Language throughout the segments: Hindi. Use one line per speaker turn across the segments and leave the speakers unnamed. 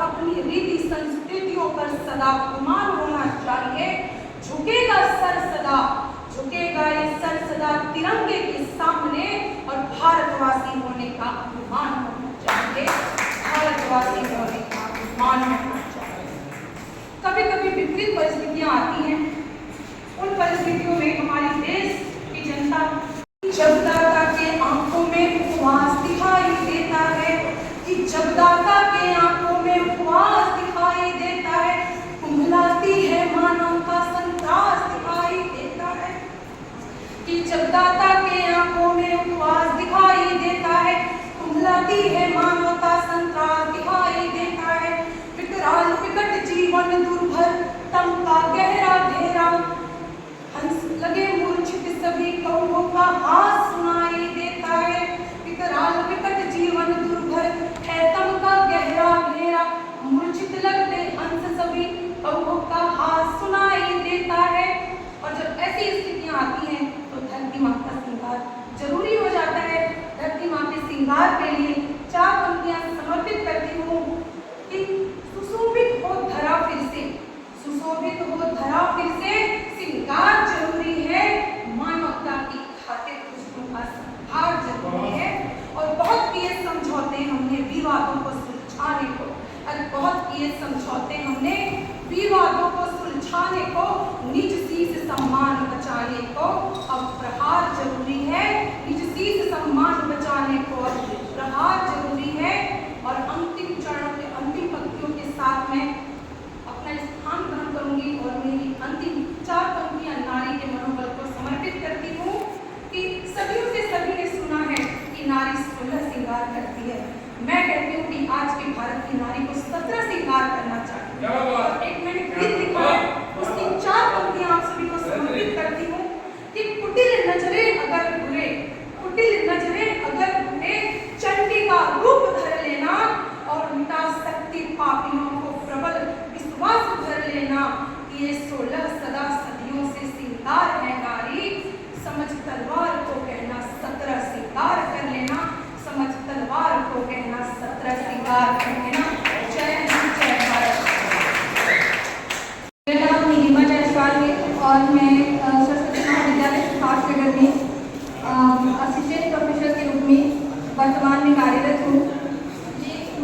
अपनी रीति संस्कृतियों पर सदा गुमान होना चाहिए। झुकेगा सर सदा, झुकेगा ये सर सदा तिरंगे के सामने और भारतवासी होने का अभिमान होना चाहिए, भारतवासी होने का अभिमान होना चाहिए। कभी कभी विपरीत परिस्थितियां आती हैं, उन परिस्थितियों में हमारी देश की जनता जब दाता के आंखों में उपवास दिखाई देता है, कि जब दाता के आंखों में उपवास दिखाई देता है, कुंभलाती है मानवता संतरास दिखाई देता है, कि जब दाता के आंखों में उपवास दिखाई देता है, कुंभलाती है मानवता संतरास दिखाई देता है। विकराल विकट जीवन दुर्भर तम का गहरा घेरा, हंस लगे मूर्छित सभी कौओं का हाथ सुनाई देता है। विकराल विकट जीवन दुर्भर है तम का गहरा घेरा, मूर्छित लगते हंस सभी कौओं का हाथ सुनाई देता है। और जब ऐसी स्थितियां आती हैं तो धरती माँ का श्रृंगार जरूरी हो जाता है। धरती माँ के श्रृंगार के लिए 4 पंक्तियां समर्पित करती हूँ कि सुशोभित हो धरा फिर से, सुशोभित हो धरा फिर से, श्रृंगार जरूरी है, मानवता की खातिर खुशबू का संभार जरूरी है। और बहुत किए समझौते हमने विवादों को सुलझाने को, और बहुत किए समझौते हमने विवादों को सुलझाने को, निज शीश सम्मान बचाने को अब प्रहार जरूरी है, निज शीश सम्मान बचाने को अब प्रहार जरूरी है। और अंतिम चरणों के अंतिम पंक्तियों के साथ में अपना स्थान ग्रहण करूंगी और मेरी अंतिम 4 पंक्तियां नारी के मनोबल को समर्पित करती हूँ कि सदियों से सभी ने सुना है कि नारी 16 श्रृंगार करती है। मैं कहती हूँ कि आज के भारत की नारी को 17 श्रृंगार करना चाहिए। और एक मैंने गीत लिखा है, उसकी 4 पंक्तियां आप सभी को समर्पित करती हूँ कि कुटिल नजरें अगर बुरे, कुटिल नजरें अगर बुरे, चंडी का रूप धर लेना और मिटा सकती पापियों को प्रबल विश्वास भर लेना। ये 16 सदा सदियों से श्रृंगार है नारी, समझ तलवार को कहना 17 श्रृंगार कर लेना, समझ तलवार को कहना 17 श्रृंगार कर लेना। जय हिंद, जय भारत।
मेरा नाम नीलिमा जायसवाल है और मैं सरस्वती महाविद्यालय खासनगर में असिस्टेंट प्रोफेसर के रूप में वर्तमान में कार्यरत हूँ।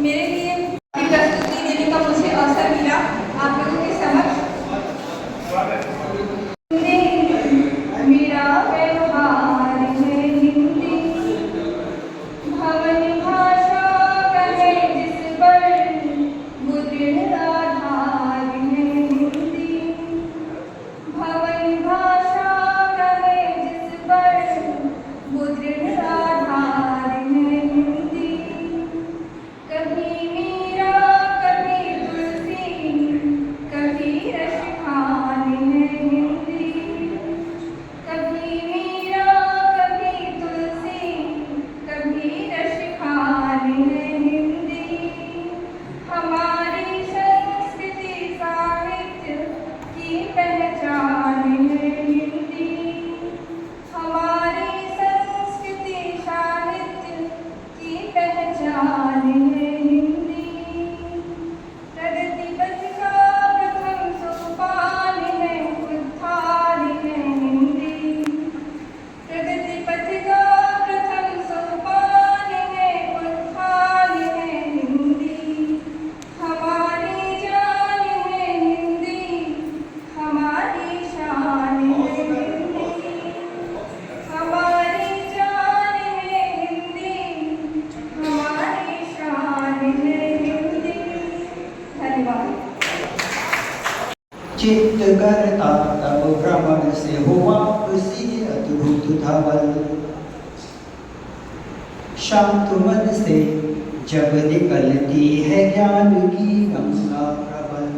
मेरे लिए प्रस्तुति देने का मुझे अवसर मिला आप लोगों के समक्ष। मेरा व्यवहार है हिंदी, भवन भाषा का है जिस पर मुद्रित आधार है हिंदी, भवन भाषा का है जिस पर मुद्रित आधार है हिंदी। कभी मीरा कभी तुलसी कभी रसखान है हिंदी, कभी मीरा कभी तुलसी कभी रसखान है हिंदी। हमारी संस्कृति साहित्य की पहचान है हिंदी, हमारी संस्कृति साहित्य की पहचान है हिंदी। प्रगति पथ का प्रथम सोपान है उत्थान है हिंदी, प्रगति पथ का प्रथम सोपान है उत्थान है हिंदी। हमारी जान है हिंदी, हमारी शान है हिंदी, हमारी जान है हिंदी, हमारी शान है हिंदी। धन्यवाद।
चित्त करता तब भ्रमण से हो वापसी अद्भुत धवल, शांत मन से जब निकलती है ज्ञान की गंगा प्रबल,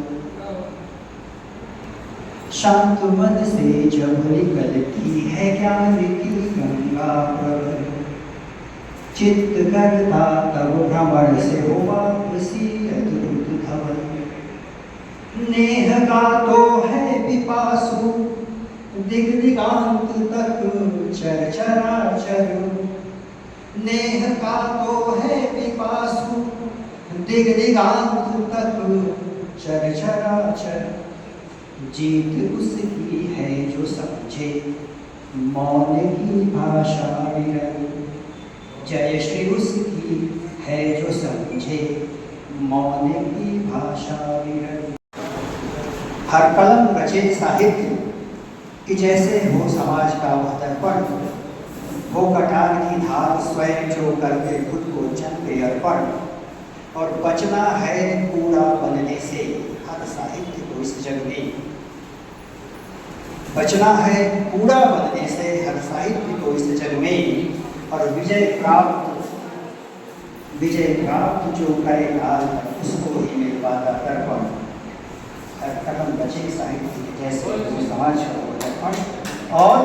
शांत मन से जब निकलती है ज्ञान की गंगा प्रबल। चित्त करता तब भ्रमण से हो वापसी अद्भुत धवल, नेह का तो है पिपासु दिग दिगांत तक चरचराचर, नेह का तो है पिपासु दिगदिगांत तक चर चराचर। जीत उसकी है जो समझे मौन की भाषा विरल। जय श्री उसकी है जो समझे मौन की भाषा विरल। हर कलम रचे साहित्य कि जैसे हो समाज का वह दर्पण। वो कटार की धार स्वयं जो करके खुद को चंपे अर्पण। और बचना है कूड़ा बनने से हर साहित्य को इस जग में। बचना है कूड़ा बनने से हर साहित्य को इस जग में। और विजय प्राप्त जो करे आज उसको ही मिल पाता दर्पण। हर कलम बचे साहित्य जैसे वो समाज का दर्पण। और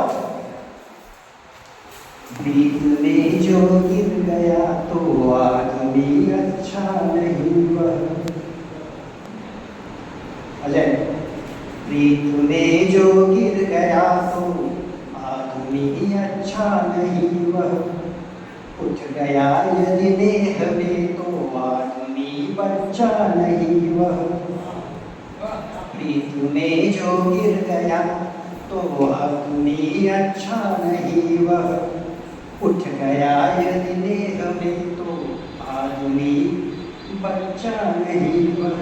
बीत में जो गिर गया तो आदमी अच्छा नहीं वह। अजय, प्रीत में जो गिर गया तो आदमी अच्छा नहीं वह। उठ गया यदि देह में तो आदमी बच्चा नहीं वह। प्रीत में जो गिर गया तो आदमी अच्छा नहीं वह। उठ गया यदि देह में तो आदमी बच्चा नहीं वह।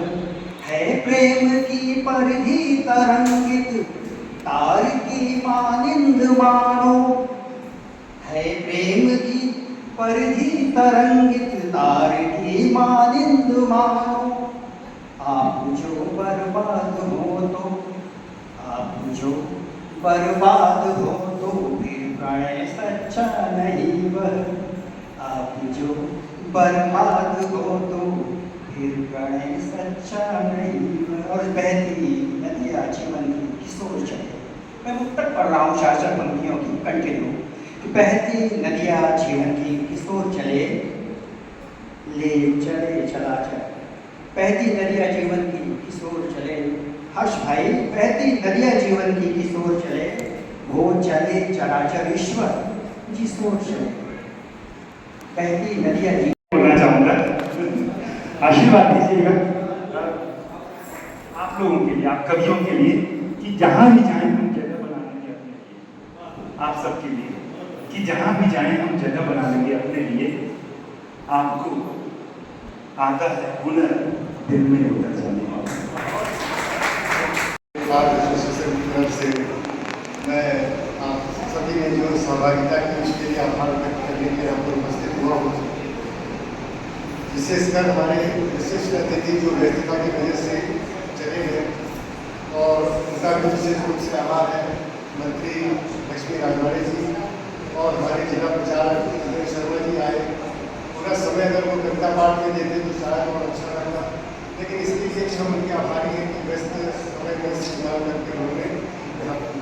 है प्रेम की परिधि तरंगित तार की मानिंद मानो। है प्रेम की परिधि तरंगित तार की मानिंद मानो। आप जो बर्बाद हो तो फिर प्रणय सच्चा नहीं वह। आप जो बर्बाद हो तो फिर प्रणय सच्चा नहीं वह। और बहती नदियाँ जीवन की किशोर चले। मैं मुक्तक पढ़ रहा हूँ 4 पंक्तियों की कंटिन्यू। बहती नदियाँ जीवन की किशोर चले ले चले चला चल। बहती नदियाँ जीवन की किशोर चले। हर्ष भाई, बहती नदियाँ जीवन की किशोर चले। वो चले चराचर ईश्वर जिसोर चले। बहती नदियाँ
बोलना चाहूँगा, आशीर्वाद दीजिएगा आप लोगों के लिए, आप कवियों के लिए कि जहाँ भी जाएं हम जगह बना लेंगे अपने लिए। आप सबके लिए कि जहाँ भी जाएं हम जगह बना लेंगे अपने लिए। आपको आता है हुनर दिल में उतर जाने।
से मैं आप सभी ने जो सहभागिता की उसके लिए आभार व्यक्त करने के लिए यहाँ पर उपस्थित हुआ हूँ। विशेषकर हमारे विशिष्ट अतिथि जो व्यस्तता की वजह से चले गए और उनका भी विशेष रूप से आभार है मंत्री लक्ष्मी राजवाड़े जी और हमारे जिला प्रचारक अजय शर्मा जी आए। पूरा समय अगर वो कविता पाठ में देते तो शायद और अच्छा लगता, लेकिन इसके लिए हम उनके आभारी हैं कि व्यस्त समय में इस्तेमाल करके उन्होंने यहाँ पर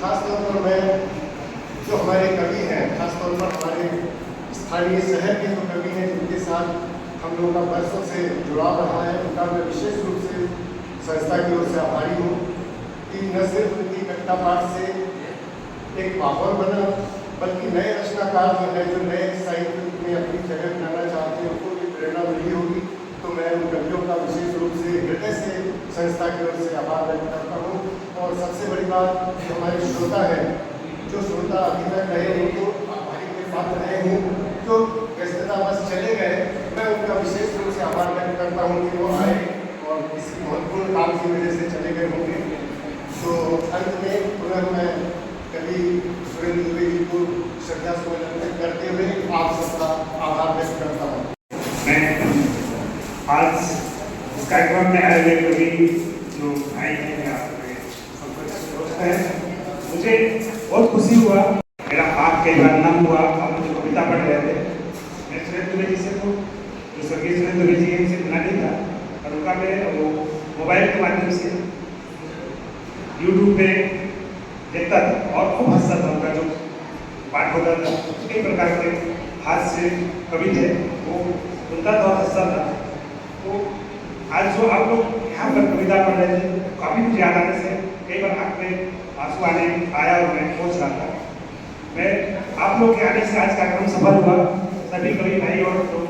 खासतौर पर मैं जो हमारे कवि हैं, खासतौर पर हमारे स्थानीय शहर के जो कवि हैं जिनके साथ हम लोगों का वर्षों से जुड़ाव रहा है, उनका मैं विशेष रूप से संस्था की ओर से आभारी हूँ कि न सिर्फ उनकी कविता पाठ से एक माहौल बना, बल्कि नए रचनाकार जो है जो नए साहित्य में अपनी जगह बनाना चाहते हैं उनको भी प्रेरणा मिली होगी। तो मैं उन कवियों का विशेष रूप से हृदय से संस्था की ओर से आभार व्यक्त करता हूँ। और सबसे बड़ी बात जो हमारे श्रोता है, जो श्रोता अभी तक रहे उनको आभारी के साथ रहे हैं, जो व्यस्तता बस चले गए, मैं उनका विशेष रूप से आभार व्यक्त करता हूँ कि वो आए और किसी महत्वपूर्ण काम की वजह से चले गए होंगे। तो अंत में पुनः मैं कवि सुरेंद्र दुबे जी को श्रद्धा सुमन अर्पित करते हुए आप सबका आभार व्यक्त करता हूँ।
आज इस कार्यक्रम में आए हुए कवि जो आए हैं आपके सबको दोस्त हैं, मुझे बहुत खुशी हुआ। मेरा पाठ कई बार नाम हुआ, आप मुझे कविता पढ़ रहे थे। मैं सुरेंद्र दुबे जी से तो जो स्वर्गीय सुरेंद्र दुबे जी से मिला नहीं था, और उनका मैं वो मोबाइल के माध्यम से यूट्यूब पे देखता था और खूब हंसता था। उनका जो पाठ होता था कई प्रकार के हास्य कवि थे, वो सुनता था और हंसता था। तो आज जो आप लोग यहाँ पर कविता पढ़ रहे थे, काफ़ी मुझे याद आने से कई बार आँख में आंसू आने आया और मैं सोच रहा था। मैं आप लोग के आने से आज कार्यक्रम सफल हुआ। सभी कवि भाई और जो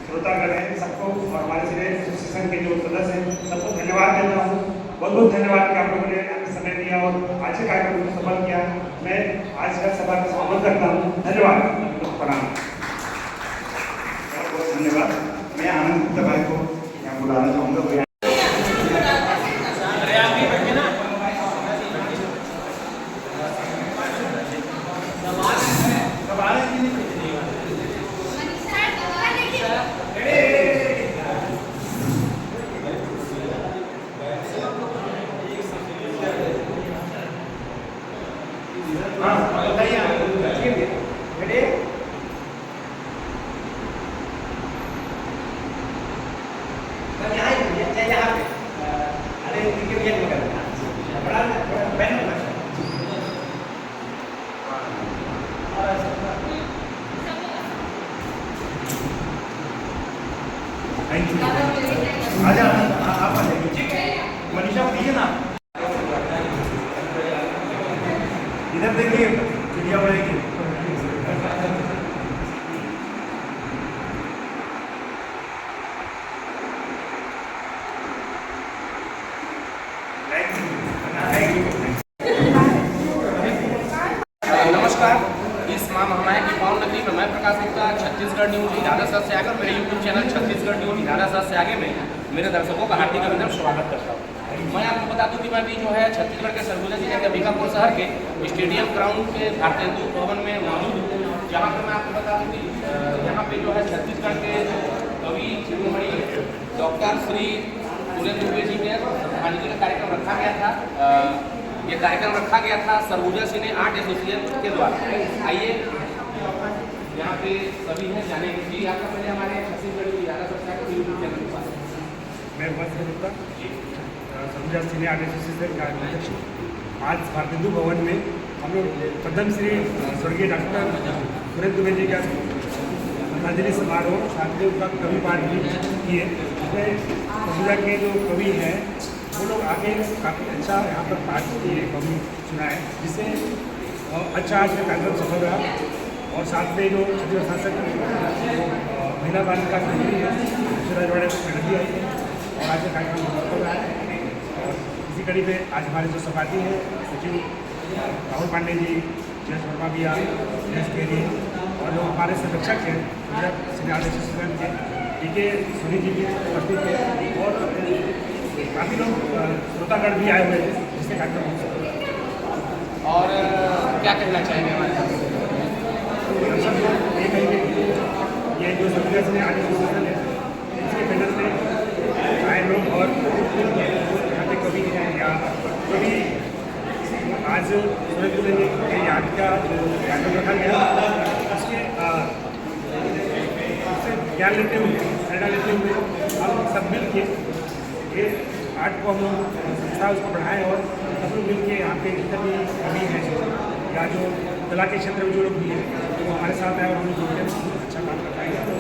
श्रोतागण हैं सबको सबको और हमारे सीनियर एसोसिएशन के जो सदस्य हैं सबको धन्यवाद देता हूँ। बहुत बहुत धन्यवाद कि आप लोगों ने समय दिया और आज के कार्यक्रम को सफल किया। मैं आज का सभा का समापन करता हूँ। धन्यवाद, प्रणाम। बहुत बहुत धन्यवाद। मैं आनंद गुप्ता भाई को यहाँ बुलाना चाहूँगा। आजा आप आ जाइए, ठीक है। मनीषा दीजिए ना, इधर देखिए चिड़िया उड़ेगी।
नमस्कार। इस महामारी की पावन नगरी में मैं प्रकाश गुप्ता छत्तीसगढ़ न्यूज इरादा साथ से आकर मेरे यूट्यूब चैनल छत्तीसगढ़ न्यूज इरादा साथ से आगे में मेरे दर्शकों का हार्दिक अभिनंदन स्वागत करता हूँ। मैं आपको बता दूं कि मैं भी जो है छत्तीसगढ़ के सरगुजा जिले के अंबिकापुर शहर के स्टेडियम ग्राउंड के भारतेंदु भवन में मौजूद हूँ, जहाँ पर मैं आपको बता दूँ कि यहाँ पे जो है छत्तीसगढ़ के कवि शिरोमणि डॉक्टर श्री सुरेंद्र दुबे जी के श्रद्धांजलि का कार्यक्रम रखा गया था। ये कार्यक्रम रखा गया था सरगुजा सिने आर्ट एसोसिएशन के द्वारा। आइए यहाँ पे सभी हैं जानेंगे जी। आपका पहले हमारे छत्तीसगढ़ की इरादा सबसे यूट्यूब चैनल के पास
मैं वत्स गुप्ता सरगुजा सिने आर्ट एसोसिएशन का अध्यक्ष हूँ। आज भारतेंदु भवन में हम लोग पद्मश्री स्वर्गीय डॉक्टर सुरेंद्र दुबे जी का श्रद्धांजलि समारोह साथ में उनका कवि पाठ भी किए। इसमें सरगुजा के जो कवि हैं वो लोग आगे काफ़ी अच्छा यहाँ पर पाठ किए, कवि सुनाए, जिससे अच्छा आज का कार्यक्रम सफल रहा। और साथ में जो छत्तीसगढ़ शासक महिला बाल विकास मंत्री है राजवाड़े को प्रगति आई है और आज का कार्यक्रम सफल रहा है। और इसी कड़ी में आज हमारे जो सभापति हैं सचिव राहुल पांडे जी, जयेश वर्मा भी आए, जयेश केरी और जो हमारे संरक्षक हैं सिने एसोसिएशन के डी.के. सोनी जी भी उपस्थित थे और काफ़ी लोग श्रोतागढ़ भी आए हुए थे, जिससे कार्यक्रम हो सका।
और क्या कहना चाहेंगे हमारे
दर्शक लोग ये कहेंगे कि ये जो सरगुजा सिने आर्ट एसोसिएशन है इसके बैनर से आए लोग और यहाँ पे कवि हैं या कभी आज सुरेंद्र दुबे जी के याद का जो कार्यक्रम रखा गया उससे ज्ञान लेते हुए प्रेरणा लेते हुए हम सब मिल के ये आर्ट को हम लोग संस्था उसको बढ़ाएं और सब लोग मिल के यहाँ पे जितने भी कवि हैं या जो कला के क्षेत्र में जो लोग भी हैं तो हमारे साथ आए और हम लोग जुड़े अच्छा काम कर पाएंगे तो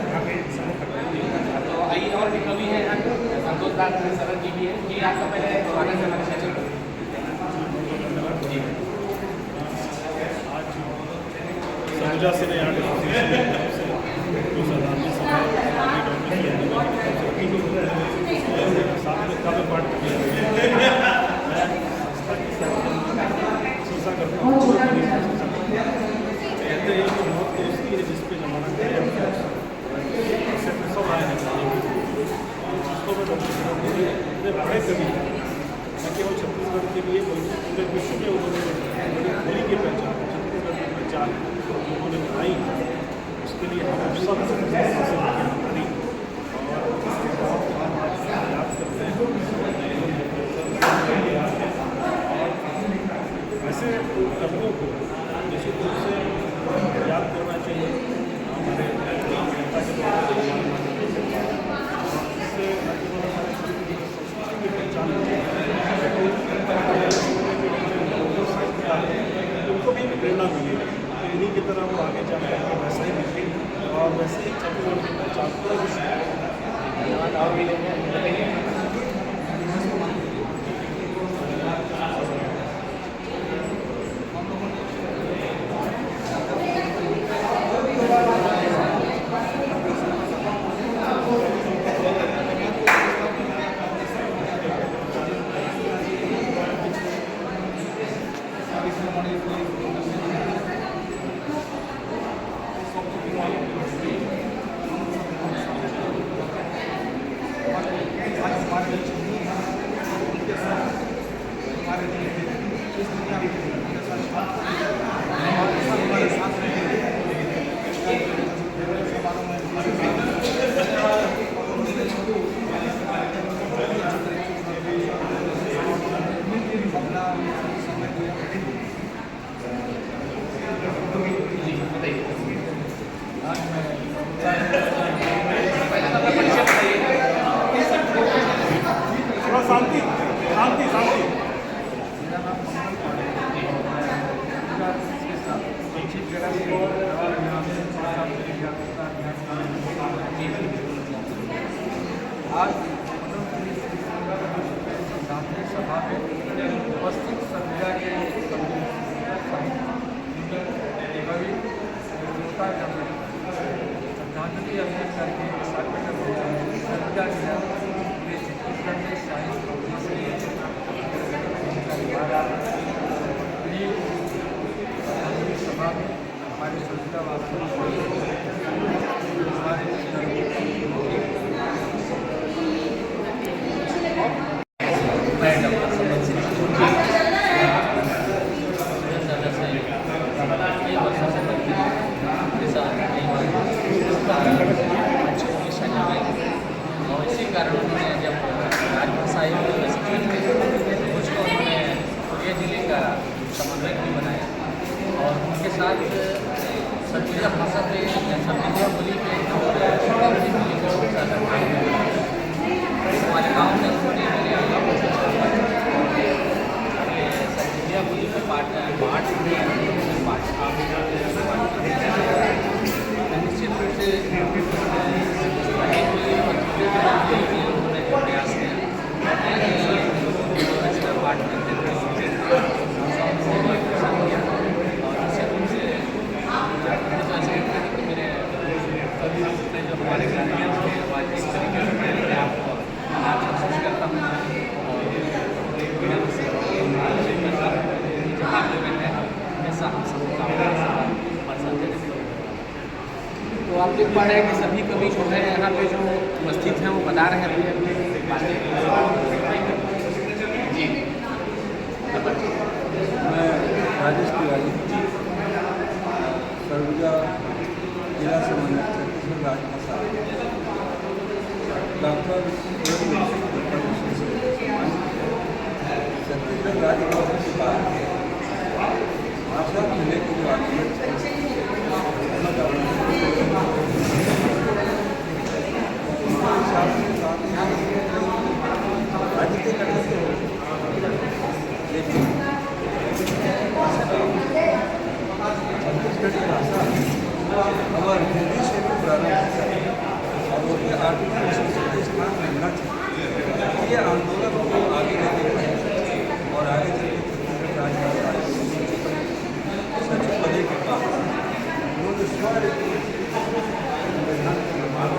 यहाँ पे सब कर पाएंगे।
तो आइए और भी कवि हैं यहाँ पे संतोष दास सरन जी भी हैं जी। आपका पहले स्वागत है हमारे सेशन में।
सरगुजा सिने आर्ट एसोसिएशन की तरफ से जो श्रद्धांजलि सभा साथ में काव्य पाठ किया करता हूँ। कहते हैं कि मौत तो उसकी है जिस पे जमाना करे सब आए हैं जिसको मैं इतने बड़े कवि न केवल छत्तीसगढ़ के लिए बल्कि पूरे विश्व में उन्होंने होली की पहचान छत्तीसगढ़ की पहचान उन्होंने बनाई उसके लिए हम सब करी और याद करते हैं। ऐसे कवियों को निश्चित रूप से याद करना चाहिए हमारे नेता के द्वारा इससे न केवल हमारे संस्कृति की पहचान उनको भी प्रेरणा मिलेगी। इन्हीं की तरह वो आगे जाकर वैसे ही लिखें और वैसे ही छत्तीसगढ़ की पहचान को मार्गदर्शन नहीं है उनके साथ हमारे इस दुनिया में हमारे साथ रहेंगे। थोड़ा शांति शांति शांति।
आज शांति सभा में उपस्थित संविदा के कवि श्रद्धांजलि अर्पित करके संविदा जिला पूरे छत्तीसगढ़ में शाही कांग्रेस के श्रद्धांजलि सभा में हमारे संविदा वासियों
और इसी कारण उन्होंने जब राजभाषा मुझको उन्होंने पुरिया जिले का समन्वयक भी बनाया और उनके साथ सरगुजा भाषा पे सरगुजा बोली पे हमारे गाँव में उन्होंने सरगुजा बोली पे पाठ निश्चित रूप से उन्होंने प्रयास किया पाठ करते थे और निश्चित रूप से मेरे जो हमारे गार्जियन थे आज इस तरीके से मैं आपको आज कोशिश करता हूँ और जहाँ पे मैं हमेशा हम सबका तो आप देख पा रहे हैं कि सभी कवि जो है यहाँ पे जो उपस्थित हैं वो बता रहे हैं अपनी बातें जी।
मैं राजेश तिवारी सरगुजा जिला समन्वयक छत्तीसगढ़ राजभाषा डॉक्टर छत्तीसगढ़ राजभाषा के बाद भाषा मिलने के जो आंदोलन राजनीति करने से लेकिन छत्तीसगढ़ी भाषा और हिंदी से भी प्रारंभ और वो आर्टिकल स्थान मिलना चाहिए। ये आंदोलन को आगे लेके बढ़े और आगे चल के छत्तीसगढ़ राजभाषा सचिव बने के बाद उन्होंने संविधान के निर्माण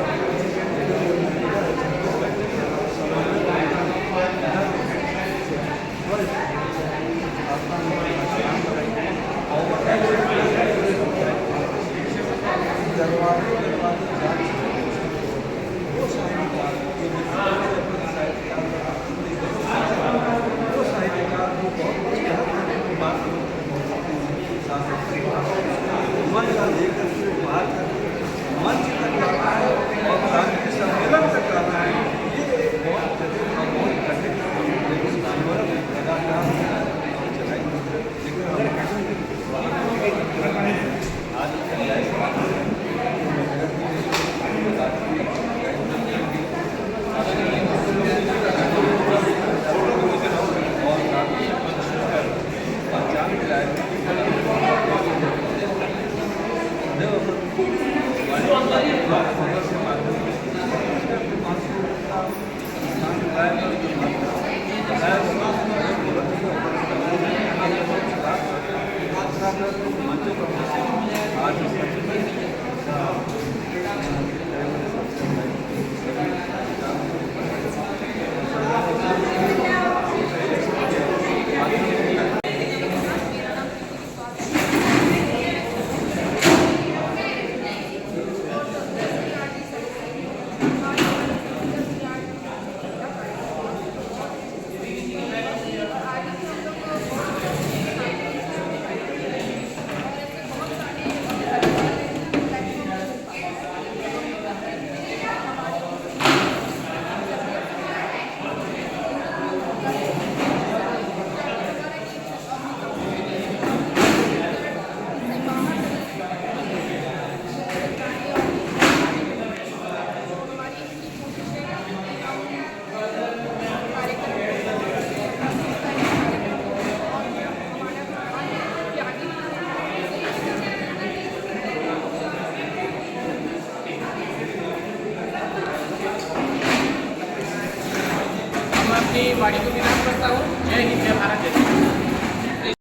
आंगनबाड़ी को भी ना